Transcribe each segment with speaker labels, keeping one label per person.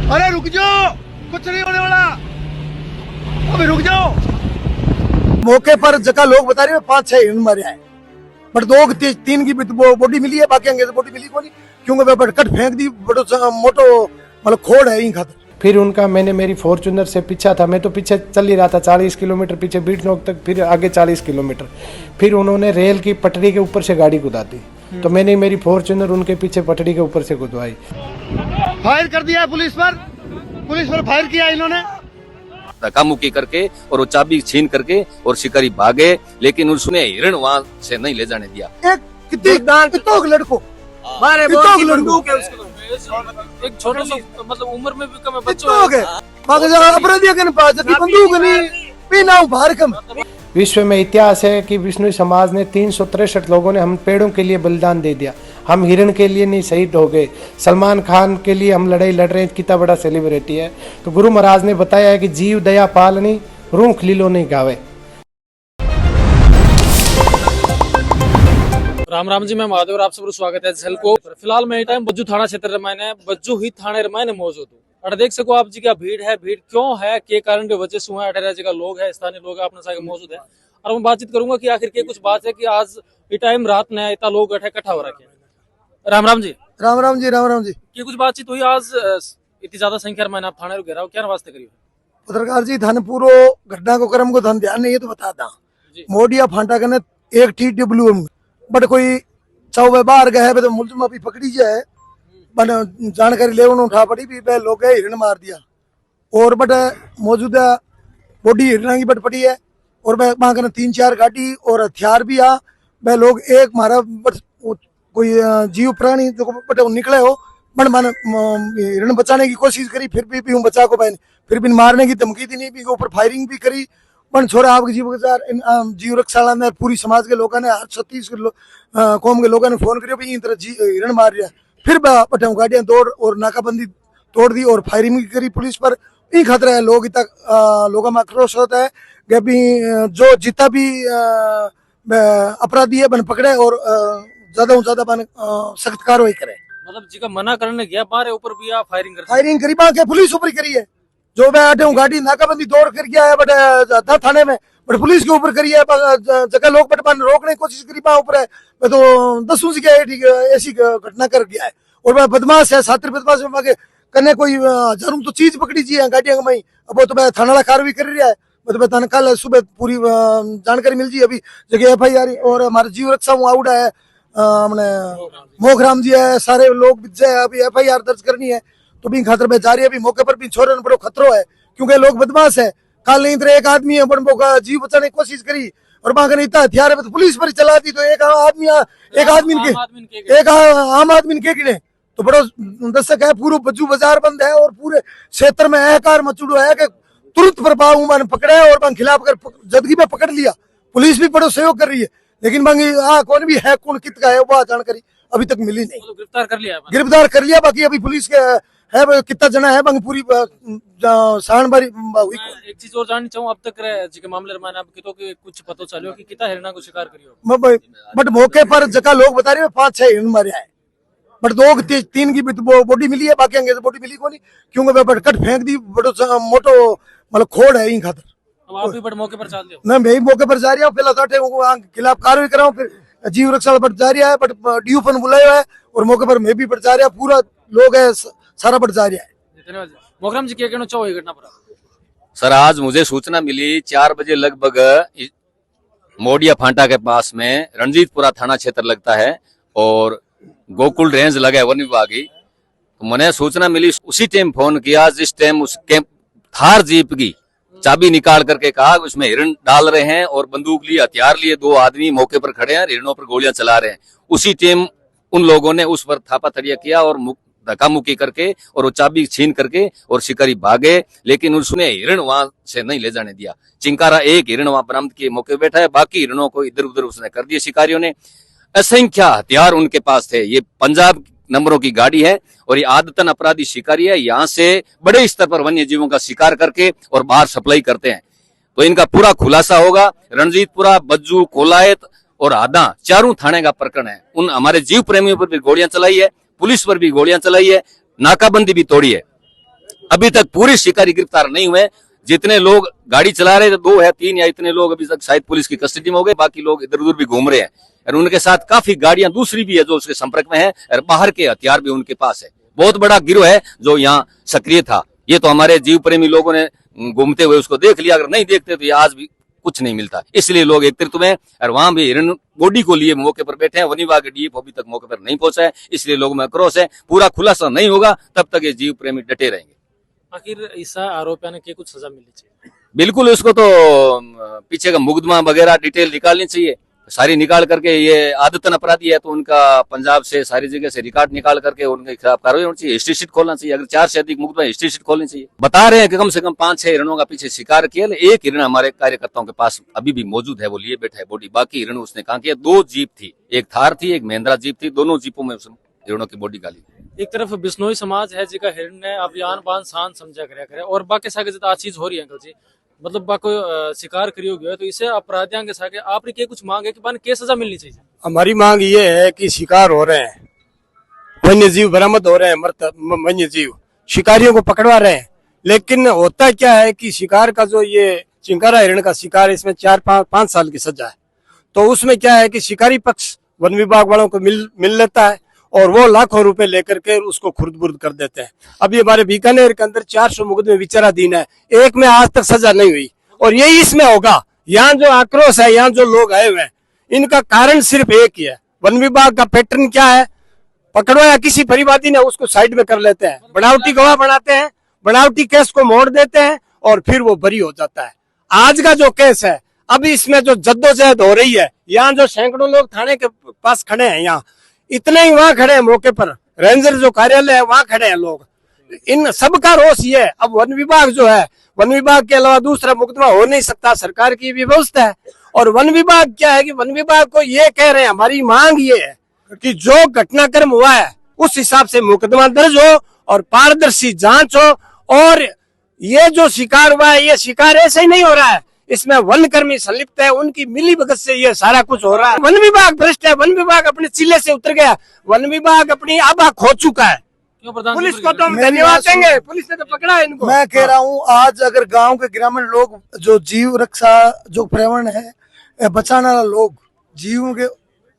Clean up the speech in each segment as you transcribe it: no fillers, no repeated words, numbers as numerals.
Speaker 1: अरे रुक जाओ, कुछ नहीं होने वाला, अबे रुक जाओ। मौके पर जगह लोग बता रहे हैं 5-6 हिरण मारे हैं, बट 2-3 की बॉडी मिली है, बाकी अंगे बॉडी मिली को नहीं, क्योंकि मैं कट फेंक दी बड़ो मोटो मतलब खोड़ है इन खातर।
Speaker 2: फिर उनका मैंने मेरी फॉर्च्यूनर से पीछा था, मैं तो पीछे चल ही रहा था 40 किलोमीटर पीछे बीट नोक तक, फिर आगे 40 किलोमीटर, फिर उन्होंने रेल की पटरी के ऊपर से गाड़ी कुदा दी, तो मैंने मेरी फॉर्च्यूनर उनके पीछे पटरी के ऊपर से कुदवाई।
Speaker 1: फायर कर दिया पुलिस पर फायर किया इन्होंने,
Speaker 3: धक्का-मुक्की करके और वो चाबी छीन करके और शिकारी भागे, लेकिन उसने हिरण वहां से नहीं ले जाने दिया।
Speaker 1: कितनों लड़को मारे,
Speaker 4: एक छोटा सा मतलब उम्र में भी कम है, बच्चों
Speaker 1: अपराधियों के पास बंदूक नहीं पीना बाहर कम।
Speaker 2: विश्व में इतिहास है कि विष्णु समाज ने 363 लोगों ने हम पेड़ों के लिए बलिदान दे दिया, हम हिरण के लिए नहीं शहीद हो गए। सलमान खान के लिए हम लड़ाई लड़ रहे हैं, कितना बड़ा सेलिब्रिटी है। तो गुरु महाराज ने बताया है कि जीव दया पालनी रूख लीलो नहीं गावे।
Speaker 4: राम राम जी, मैं महादेव, आप सबको स्वागत है चैनल को। फिलहाल मैं टाइम बज्जू थाना क्षेत्र रमायने बज्जू ही थाने रमायने मौजूद हूँ। और देख सको आप जी क्या भीड़ है, भीड़ क्यों है, के कारण के वजह से हुआ, 18 जगह लोग है, स्थानीय लोग है अपने साथ मौजूद है। और मैं बातचीत करूंगा कि आखिर के कुछ बात है कि आज ये टाइम रात में इतना लोग इकट्ठा हो रखे हैं। राम राम जी।
Speaker 1: राम राम जी, राम राम जी।
Speaker 4: की कुछ बातचीत हुई आज इतनी ज्यादा संख्या में आप थाने घेराव क्या वास्ते करी?
Speaker 1: पत्रकार जी, थाने पूरो घटना को क्रम को धन ध्यान नहीं है तो बताता। मोडिया फांटा कने एक TWM बट कोई चौबे बाहर गए तो मुलजिम अभी पकड़ी जाए, बट जानकारी ले उठा पड़ी भी वह लोग हिरण मार दिया, और बट मौजूदा बॉडी हिरण की बट पड़ी है, और वहां कने 3-4 गाड़ी और हथियार भी आ। वह लोग एक मारा कोई जीव प्राणी जो बट निकले हो, बट मान हिरण बचाने की कोशिश करी, फिर भी बचा को पाए, फिर भी मारने की धमकी दी नहीं, भी ऊपर फायरिंग भी करी। पण छोरा आपके जीव रक्षा में पूरी समाज के लोगों ने 36 कौम के लोगों ने फोन करियो भी इन तरह हिरण मार रहा, फिर पटे गाड़ियां दौड़ और नाकाबंदी तोड़ दी और फायरिंग भी करी पुलिस पर। इन खतरा है लोग लोगों में आक्रोश होता है कि भी जो जितना भी अपराधी है बन पकड़े और ज्यादा से ज्यादा बन सख्त कार्रवाई करे।
Speaker 4: मतलब जी का मना करने गया बारे ऊपर भी आप
Speaker 1: फायरिंग करी बाकी पुलिस ऊपर करी है, जो मैं आटे गाड़ी नाकाबंदी दौड़ कर गया है बट थाने में, बट पुलिस के ऊपर करी है जगह लोग बट रोकने की कोशिश करी ऊपर है। मैं तो 10 से क्या ऐसी घटना कर गया है, और वह बदमाश है, छात्र बदमाश है, करने कोई हजारों तो चीज पकड़ी जी है गाड़ियां में, अब तो मैं थाना कार्रवाई कर रहा है। मतलब मैं कल सुबह पूरी जानकारी मिल जी, अभी जगह FIR और हमारे जीव रक्षा आउट है मैंने मोखराम जी है, सारे लोग अभी FIR दर्ज करनी है, तो भी खातर में जा रही है। अभी मौके पर भी छोरे बड़ो खतरो है, क्योंकि लोग बदमाश है। कल नहीं तरह एक आदमी है जीव बचाने की कोशिश करी और वहां इतना हथियार है तो पुलिस पर चला दी, तो एक आम आदमी के गिने तो बड़ो दर्शक है। पूरा बज्जू बाजार बंद है और पूरे क्षेत्र में अहकार मचुड़ो है कि तुरंत प्रभाव मैंने पकड़े और खिलाफ कर जदगी में पकड़ लिया। पुलिस भी बड़ो सहयोग कर रही है, लेकिन कौन भी है कौन कित का है वो जानकारी अभी तक मिली नहीं।
Speaker 4: तो गिरफ्तार कर लिया
Speaker 1: बाकी अभी पुलिस के है कितना जना है पूरी साण बारी हुई।
Speaker 4: एक चीज और जाननी चाहूँ, अब तक जी के मामले में आप कितो के कुछ पता चलो कि कितना हिरणा को शिकार करियो?
Speaker 1: बट मौके पर जगह लोग बता रहे हैं 5-6 हिरण मारे हैं, बट 2-3 की बॉडी मिली है, बाकी अंगे बॉडी मिली को नहीं, क्योंकि मैं कट फेंक दी बड़ो मोटो मतलब खोड़ है इन खातर।
Speaker 4: आप भी बट मौके पर चल दियो?
Speaker 1: मैं भी मौके पर जा रहा हूँ, पहले खिलाफ कार्रवाई कर रहा हूँ, फिर जीव रक्षा बट जा रहा है, बट DU फन बुलाया है और मौके पर मैं भी बट जा रहा, पूरा लोग है सारा बट जा रहा है।
Speaker 4: धन्यवाद। मोखराम जी क्या कहना चाहो घटना पर?
Speaker 3: सर, आज मुझे सूचना मिली 4 बजे लगभग मोडिया फांटा के पास में रणजीतपुरा थाना क्षेत्र लगता है और गोकुल रेंज लगा है वन विभागी, तो मैंने सूचना मिली, उसी टाइम फोन किया जिस टाइम उस थार जीप की चाबी निकाल करके कहा उसमें हिरण डाल रहे हैं और बंदूक लिए हथियार लिए 2 आदमी मौके पर खड़े हैं, हिरणों पर गोलियां चला रहे हैं। उसी टाइम उन लोगों ने उस पर थापा थड़िया किया और धक्का मुक्की करके और वो चाबी छीन करके और शिकारी भागे, लेकिन उसने हिरण वहां से नहीं ले जाने दिया। चिंकारा एक हिरण वहां बरामद किए मौके बैठा है, बाकी हिरणों को इधर उधर उसने कर दिए शिकारियों ने। असंख्य हथियार उनके पास थे। ये पंजाब नंबरों की गाड़ी है और ये आदतन अपराधी शिकारी है, यहाँ से बड़े स्तर पर वन्य जीवों का शिकार करके और बाहर सप्लाई करते हैं। तो इनका पूरा खुलासा होगा। रणजीतपुरा, बज्जू, कोलायत और आदा चारों थाने का प्रकरण है। उन हमारे जीव प्रेमियों पर भी गोलियां चलाई है, पुलिस पर भी गोलियां चलाई है, नाकाबंदी भी तोड़ी है। अभी तक पूरे शिकारी गिरफ्तार नहीं हुए। जितने लोग गाड़ी चला रहे थे, 2 या 3 या इतने लोग अभी तक शायद पुलिस की कस्टडी में हो गए, बाकी लोग इधर उधर भी घूम रहे हैं। और उनके साथ काफी गाड़ियां दूसरी भी है जो उसके संपर्क में है, और बाहर के हथियार भी उनके पास है। बहुत बड़ा गिरोह है जो यहाँ सक्रिय था। ये तो हमारे जीव प्रेमी लोगों ने घूमते हुए उसको देख लिया, अगर नहीं देखते तो ये आज भी कुछ नहीं मिलता। इसलिए लोग एकत्रित हुए और वहां भी हिरण बॉडी को लिए मौके पर बैठे हैं। वन विभाग के डीएफ अभी तक मौके पर नहीं पहुंचा है, इसलिए लोगों में आक्रोश है। पूरा खुलासा नहीं होगा तब तक ये जीव प्रेमी डटे रहेंगे।
Speaker 4: आखिर इस आरोपियों ने कुछ सजा मिलनी चाहिए?
Speaker 3: बिल्कुल, उसको तो पीछे का मुकदमा वगैरह डिटेल निकालनी चाहिए, सारी निकाल करके। ये आदतन अपराधी है तो उनका पंजाब से सारी जगह से रिकॉर्ड निकाल करके उनके खिलाफ कार्रवाई होनी चाहिए। हिस्ट्री शीट खोलना चाहिए, अगर 4 से अधिक मुकदमा हिस्ट्री शीट खोलनी चाहिए। बता रहे हैं कि कम से कम 5-6 हिरणों का पीछे शिकार किया। एक हिरण हमारे कार्यकर्ताओं के पास अभी भी मौजूद है, वो लिए बैठा है बॉडी। बाकी हिरण उसने कहा किया। 2 जीप थी, एक थार थी, एक महिंद्रा जीप थी। दोनों जीपों में उसने हिरणों की बॉडी गाली।
Speaker 4: एक तरफ बिश्नोई समाज है जिका हिरण ने अभियान बान शान समझा करे और बाकी सागे जितना चीज हो रही है अंकल जी, मतलब बाको शिकार करियो गया तो इसे अपराधियों के सागे आपने के कुछ मांग है कि बान के सजा मिलनी चाहिए?
Speaker 5: हमारी मांग ये है कि शिकार हो रहे हैं, वन्य जीव बरामद हो रहे हैं, मरता वन्य जीव शिकारियों को पकड़वा रहे हैं। लेकिन होता क्या है कि शिकार का जो ये चिंकारा हिरण का शिकार, इसमें 4-5 साल की सजा है। तो उसमें क्या है कि शिकारी पक्ष वन विभाग वालों को मिल लेता है और वो लाखों रुपए लेकर के उसको खुर्द-बुर्द कर देते हैं। अभी हमारे बीकानेर के अंदर 400 मुकदमे विचाराधीन है, एक में आज तक सजा नहीं हुई और यही इसमें होगा। यहाँ जो आक्रोश है, यहाँ जो लोग आए हुए हैं, इनका कारण सिर्फ एक ही है। वन विभाग का पैटर्न क्या है, पकड़वाया किसी परिवादी ने उसको साइड में कर लेते हैं, बनावटी गवाह बनाते हैं, बनावटी केस को मोड़ देते हैं और फिर वो बरी हो जाता है। आज का जो केस है, अभी इसमें जो जद्दोजहद हो रही है, यहाँ जो सैकड़ों लोग थाने के पास खड़े हैं, यहाँ इतने ही वहां खड़े हैं मौके पर, रेंजर जो कार्यालय है वहां खड़े हैं लोग। इन सबका रोष ये है। अब वन विभाग जो है, वन विभाग के अलावा दूसरा मुकदमा हो नहीं सकता, सरकार की व्यवस्था है। और वन विभाग क्या है कि वन विभाग को ये कह रहे हैं, हमारी मांग ये है कि जो घटनाक्रम हुआ है उस हिसाब से मुकदमा दर्ज हो और पारदर्शी जांच हो। और ये जो शिकार हुआ है, ये शिकार ऐसे ही नहीं हो रहा है, इसमें वन कर्मी संलिप्त है, उनकी मिली भगत से ये सारा कुछ हो रहा है। वन विभाग भ्रष्ट है, वन विभाग अपने चिल्ले से उतर गया, वन विभाग अपनी आभा खो चुका है।
Speaker 4: क्यों प्रधान
Speaker 5: पुलिस को तो हम धन्यवाद देंगे, पुलिस ने तो पकड़ा है इनको।
Speaker 1: मैं कह रहा हूँ, आज अगर गांव के ग्रामीण लोग जो जीव रक्षा जो पर्यावरण है बचाने वाले लोग, जीवों के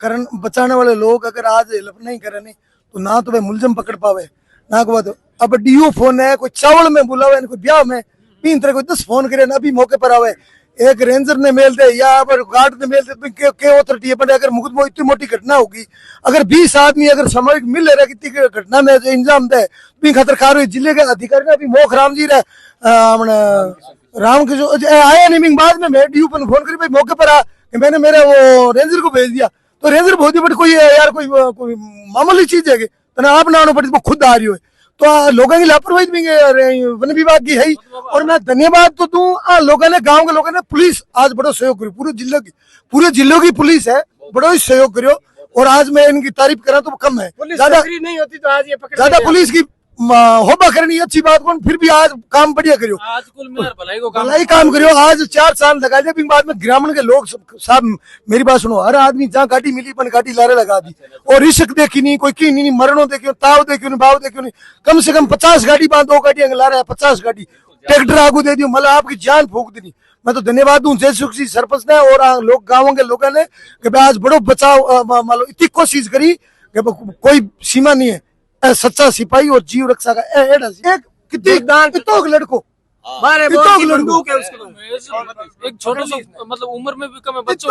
Speaker 1: कारण बचाने वाले लोग अगर आज हेल्प नहीं करे नहीं तो ना तो वे मुलजम पकड़ पावे ना को बात। अब डीओ फोन है, कोई चावल में बुलावे, कोई ब्याह में तीन तरह कोई 10 फोन करे ना अभी मौके पर आवे। एक रेंजर ने मेल दे या पर गार्ड ने मेल दे, के अथॉरिटी है। अगर मुकदमा इतनी मोटी घटना होगी, अगर 20 आदमी अगर सामूहिक मिल रहे कितनी घटना में जो इंजाम दे भी खतर कार्रवाई जिले के अधिकारी ने भी मोख राम जी रे राम के जो आया नहीं, बाद में मैं डीयू पर फोन करी भाई मौके पर आ, मैंने मेरे वो रेंजर को भेज दिया तो रेंजर बहुत ही बट कोई यार कोई मामूली चीज है तो ना आप ना आना पड़ी, वो खुद आ रही हो। तो लोगों की लापरवाही भी वन विभाग की है। और मैं धन्यवाद तो दूं लोगों ने, गांव के लोगों ने, पुलिस आज बड़ा सहयोग करो, पूरे जिलों की पुलिस है, बड़ा ही सहयोग करो। और आज मैं इनकी तारीफ करा तो कम है, ज्यादा
Speaker 5: नहीं होती तो आज ये पकड़
Speaker 1: ज्यादा पुलिस की होबा करनी अच्छी बात कौन, फिर भी आज काम बढ़िया करियो,
Speaker 4: आज कुल मिलाकर
Speaker 1: भलाई काम करियो। आज 4 साल लगा दिया, बाद में ग्रामीण के लोग साहब मेरी बात सुनो, हर आदमी जहाँ गाड़ी मिली पन गाड़ी लारे लगा दी और रिस्क देखी नहीं, कोई की नहीं, मरणों देखियो, ताव देखियो नहीं, भाव देखियो नहीं। कम से कम 50 गाड़ी बांध, 2 गाड़ियां ला रहा है, 50 गाड़ी ट्रैक्टर आगू दे दियो, मतलब आपकी जान फूक दी। मैं तो धन्यवाद दूं जय सुख जी सरपंच ने और लोग गाँवों के लोगों ने कि आज बड़ो बचाव मान लो इतनी कोशिश करी कि कोई सीमा नहीं है। सच्चा सिपाही और जीव रक्षा का एक कितों लड़को
Speaker 4: एक छोटा सा मतलब उम्र में भी कम है, बच्चों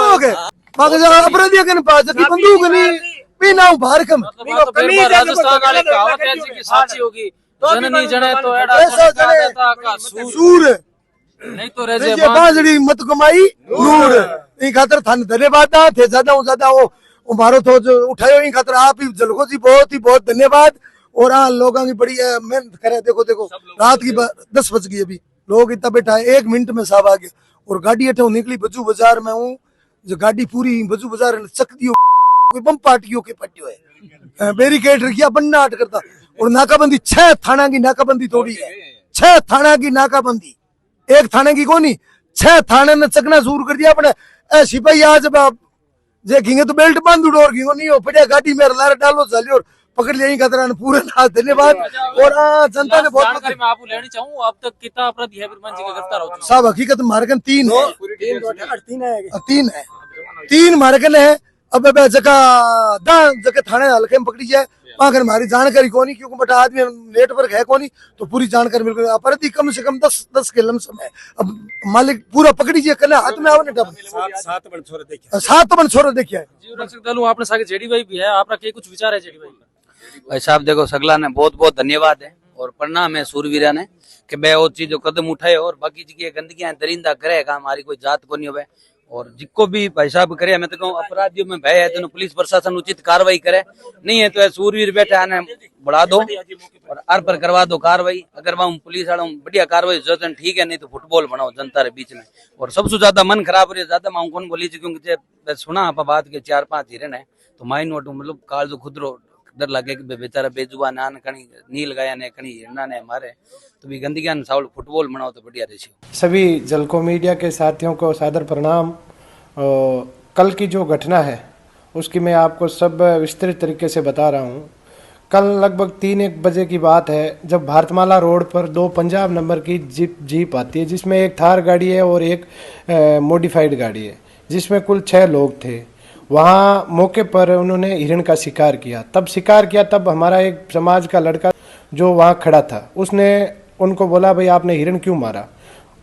Speaker 1: अपराधियों के पास बंदूक नहीं बिना बाहर कम
Speaker 4: राजस्थान वाले कहावत है जी की साची होगी, जननी जने तो
Speaker 1: सूर
Speaker 4: नहीं तो रह
Speaker 1: बाजड़ी मत कमाई लूड़। इन खातर थाने धन्यवाद थे, ज्यादा वो मारो तो जो उठायो, इन खातर आप ही जलको जी बहुत धन्यवाद। और लोगों की बड़ी मेहनत करे। देखो रात की 10 बज गई, अभी लोग इतना बैठा है, 1 मिनट में साहब आ गया। और गाड़ी अठो निकली, बज्जू बाजार में हूँ, जो गाड़ी पूरी बज्जू बाजार चक दियो, कोई बम पार्टियों के पट्टियों है, बैरिकेड रखिया बनना हट करता। और नाकाबंदी 6 थाना की नाकाबंदी तोड़ी है, 6 थाना की नाकाबंदी, 1 थाने की कोनी, 6 थाने ने चकना शुरू कर दिया अपने सिपाही। आज जे घिंगे तो बेल्ट बांध उड़ो और घिंगो नहीं हो पड़िया, गाड़ी में लारे डालो चलियो और पकड़ लिया ही खतरा पूरा ना धन्यवाद। और जनता ने बहुत
Speaker 4: जानकारी मैं आपको लेनी चाहूँ, अब तक कितना अपराधी है बिरमान जी का गिरफ्तार हो चुका?
Speaker 1: सब हकीकत मारकन तीन है,
Speaker 5: तीन है।
Speaker 1: तीन मारकन है। अब जगह जगह थाने हल्के में पकड़ी जाए वहां हमारी जानकारी कौन, क्योंकि बटा आदमी नेटवर्क है कौन, तो पूरी जानकारी बिल्कुल अपराधी कम से कम 10 के लमसम है। अब मालिक पूरा पकड़ी जाए कल हाथ में आवने डब 7 बन छोरा देखिए।
Speaker 4: जीव रक्षक दल आपने सागे जेडी भाई भी है, आपका क्या कुछ विचार है जेडी भाई?
Speaker 6: भाई साहब देखो सगला ने बहुत बहुत धन्यवाद है और प्रणाम है सूरवीरा ने कि बे वो चीज कदम उठाए और बाकी जी गंदगी दरिंदा करेगा हमारी कोई जात को नहीं हो। और जिसको भी भाई साहब करे, मैं तो कहूँ अपराधियों में भय है तो पुलिस प्रशासन उचित कार्रवाई करे, नहीं है तो सूरवीर बैठे आने बढ़ा दो और आर पर करवा दो कार्रवाई। अगर वहाँ पुलिस वालों बढ़िया कार्रवाई जरूरत ठीक है, नहीं तो फुटबॉल बनाओ जनता के बीच में। और सबसे ज्यादा मन खराब हो रही है, ज्यादा मैं कौन बोली क्योंकि सुना आप बात के 4-5 हिरन है तो माइन वोट मतलब काल जो खुदरो डर लगे कि बेचारा बेजुबान आन कहीं नील गाया ने कहीं हिरना ने हमारे तो भी गंदगी साउल फुटबॉल बनाओ तो बढ़िया रही।
Speaker 2: सभी जलको मीडिया के साथियों को सादर प्रणाम। कल की जो घटना है उसकी मैं आपको सब विस्तृत तरीके से बता रहा हूँ। कल लगभग 3-1 बजे की बात है जब भारतमाला रोड पर 2 पंजाब नंबर की जीप आती है जिसमें एक थार गाड़ी है और एक मॉडिफाइड गाड़ी है जिसमें कुल 6 लोग थे। वहाँ मौके पर उन्होंने हिरण का शिकार किया। तब हमारा एक समाज का लड़का जो वहाँ खड़ा था उसने उनको बोला भाई आपने हिरण क्यों मारा,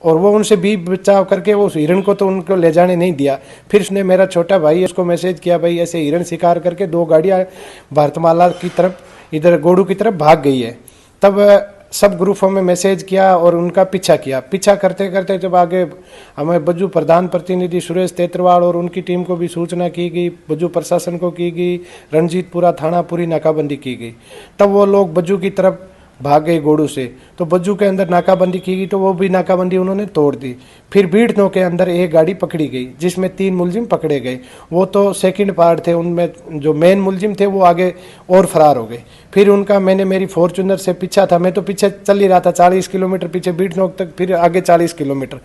Speaker 2: और वो उनसे भी बचाव करके वो हिरण को तो उनको ले जाने नहीं दिया। फिर उसने मेरा छोटा भाई उसको मैसेज किया भाई ऐसे हिरण शिकार करके 2 गाड़ियाँ भारतमाला की तरफ इधर गोड़ू की तरफ भाग गई है। तब सब ग्रुपों में मैसेज किया और उनका पीछा करते करते जब आगे हमें बज्जू प्रधान प्रतिनिधि सुरेश तेतरवाल और उनकी टीम को भी सूचना की गई, बज्जू प्रशासन को की गई, रणजीतपुरा थाना पूरी नाकाबंदी की गई। तब वो लोग बज्जू की तरफ भाग गए गोड़ू से, तो बज्जू के अंदर नाकाबंदी की गई तो वो भी नाकाबंदी उन्होंने तोड़ दी। फिर बीड़नो के अंदर एक गाड़ी पकड़ी गई जिसमें 3 मुलजिम पकड़े गए। वो तो सेकंड पार्ट थे, उनमें जो मेन मुलजिम थे वो आगे और फरार हो गए। फिर उनका मैंने मेरी फॉर्च्यूनर से पीछा था, मैं तो पीछे चल ही रहा था 40 किलोमीटर पीछे बीड़नोक तक, फिर आगे 40 किलोमीटर।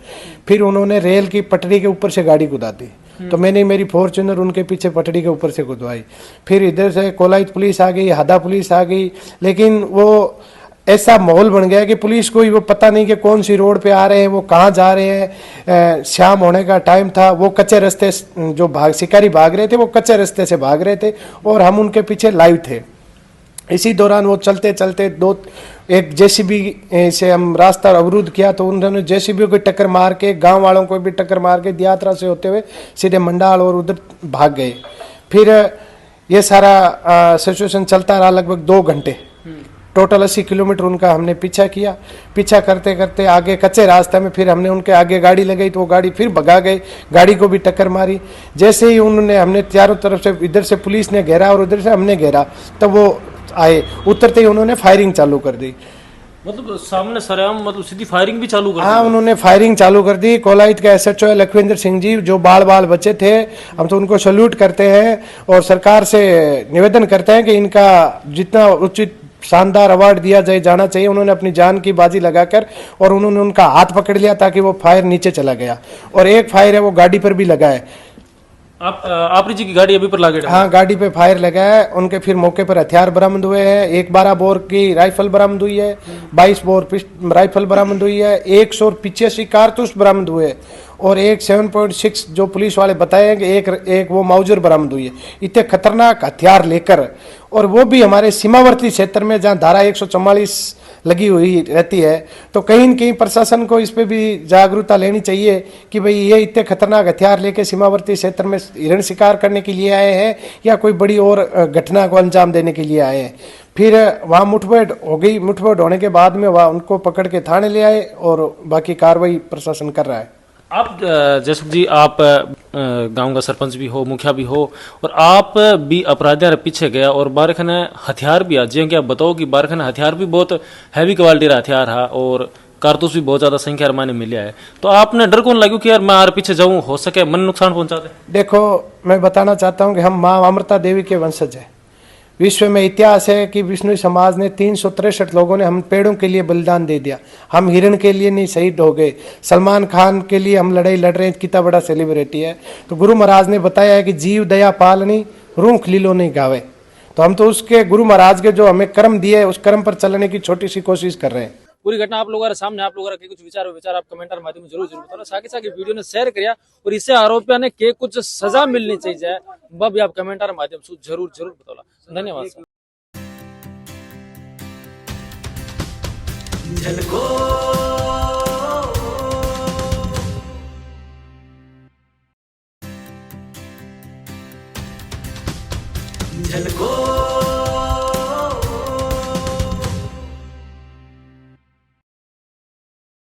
Speaker 2: फिर उन्होंने रेल की पटरी के ऊपर से गाड़ी कुदा दी तो मैंने मेरी फॉर्च्यूनर उनके पीछे पटड़ी के ऊपर से कुदवाई। फिर इधर से कोलाइत पुलिस आ गई, हादा पुलिस आ गई, लेकिन वो ऐसा माहौल बन गया कि पुलिस को ही वो पता नहीं कि कौन सी रोड पे आ रहे हैं, वो कहाँ जा रहे हैं। शाम होने का टाइम था, वो कच्चे रास्ते जो शिकारी भाग रहे थे वो कच्चे रास्ते से भाग रहे थे और हम उनके पीछे लाइव थे। इसी दौरान वो चलते चलते एक जेसीबी से हम रास्ता अवरुद्ध किया तो उन्होंने जेसीबी को टक्कर मार के, गांव वालों को भी टक्कर मार के दियात्रा से होते हुए सीधे मंडाल और उधर भाग गए। फिर ये सारा सिचुएशन चलता रहा लगभग 2 घंटे। टोटल 80 किलोमीटर उनका हमने पीछा करते करते आगे कच्चे रास्ते में फिर हमने उनके आगे गाड़ी लगाई तो वो गाड़ी फिर भगा गई, गाड़ी को भी टक्कर मारी। जैसे ही उन्होंने हमने चारों तरफ से इधर से पुलिस ने घेरा और उधर से हमने घेरा तब वो आए, उतरते ही उन्होंने फायरिंग चालू कर दी।
Speaker 4: मतलब सामने सरेआम मतलब सीधी फायरिंग भी चालू कर दी?
Speaker 2: हाँ, उन्होंने फायरिंग चालू कर दी। कोलाइत के एसएचओ है लखविंदर सिंह जी जो बाल बच्चे थे, हम तो उनको सल्यूट करते हैं और सरकार से निवेदन करते हैं कि इनका जितना उचित शानदार अवार्ड दिया जाना चाहिए। उन्होंने अपनी जान की बाजी लगाकर और उन्होंने उनका हाथ पकड़ लिया ताकि वो फायर नीचे चला गया और एक फायर है वो गाड़ी पर भी लगा है।
Speaker 4: आप जी की गाड़ी अभी पर लगे?
Speaker 2: हाँ, गाड़ी पे फायर लगा है। उनके फिर मौके पर हथियार बरामद हुए हैं। एक 12 बोर की राइफल बरामद हुई है, 22 बोर राइफल बरामद हुई है, 185 कारतूस बरामद हुए और एक 7.6 जो पुलिस वाले बताए कि एक वो माउजर बरामद हुई है। इतने खतरनाक हथियार लेकर, और वो भी हमारे सीमावर्ती क्षेत्र में जहाँ धारा 144 लगी हुई रहती है, तो कहीं न कहीं प्रशासन को इस पे भी जागरूकता लेनी चाहिए कि भाई ये इतने खतरनाक हथियार लेके सीमावर्ती क्षेत्र में हिरण शिकार करने के लिए आए हैं या कोई बड़ी और घटना को अंजाम देने के लिए आए हैं। फिर वहाँ मुठभेड़ हो गई। मुठभेड़ होने के बाद में वहाँ उनको पकड़ के थाने ले आए और बाकी कार्रवाई प्रशासन कर रहा है।
Speaker 4: आप जैसे जी आप गांव का सरपंच भी हो, मुखिया भी हो, और आप भी अपराधियों पीछे गया और बारखने हथियार भी आ जी क्या बताओ कि बारखने हथियार भी बहुत हैवी क्वालिटी का हथियार है और कारतूस भी बहुत ज्यादा संख्या माने मिला है, तो आपने डर कौन लगे कि यार मैं यार पीछे जाऊं, हो सके मन नुकसान पहुंचा दे?
Speaker 2: देखो, मैं बताना चाहता हूँ कि हम माँ अमृता देवी के वंशज हैं। विश्व में इतिहास है कि विष्णु समाज ने 363 लोगों ने हम पेड़ों के लिए बलिदान दे दिया। हम हिरण के लिए नहीं शहीद हो गए। सलमान खान के लिए हम लड़ाई लड़ रहे हैं, कितना बड़ा सेलिब्रिटी है। तो गुरु महाराज ने बताया है कि जीव दया पालनी रूख लीलो नहीं गावे। तो हम तो उसके गुरु महाराज के जो हमें कर्म दिए है उस कर्म पर चलने की छोटी सी कोशिश कर रहे हैं।
Speaker 4: पूरी घटना आप लोगों के सामने, आप लोगों के कुछ विचार आप कमेंटर माध्यम में जरूर बताना। साथ ही वीडियो ने शेयर किया और इससे आरोपियों ने के कुछ सजा मिलनी चाहिए वह भी आप कमेंटर माध्यम से जरूर बताओ। धन्यवाद सर।
Speaker 7: झलको